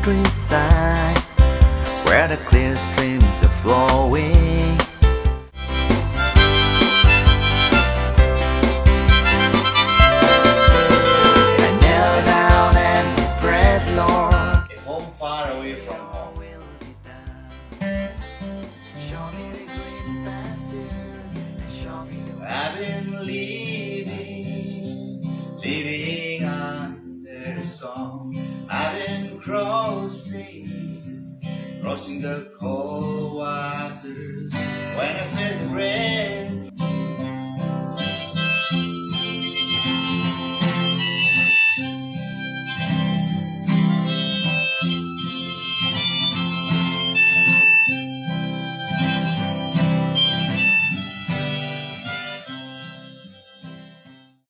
countryside where the clear streams are flowing. I kneel down and prayed, Lord, A home far away from home. show me the green pastures and show me the I've been living under the song. I've been crossing the cold waters when I face the rain.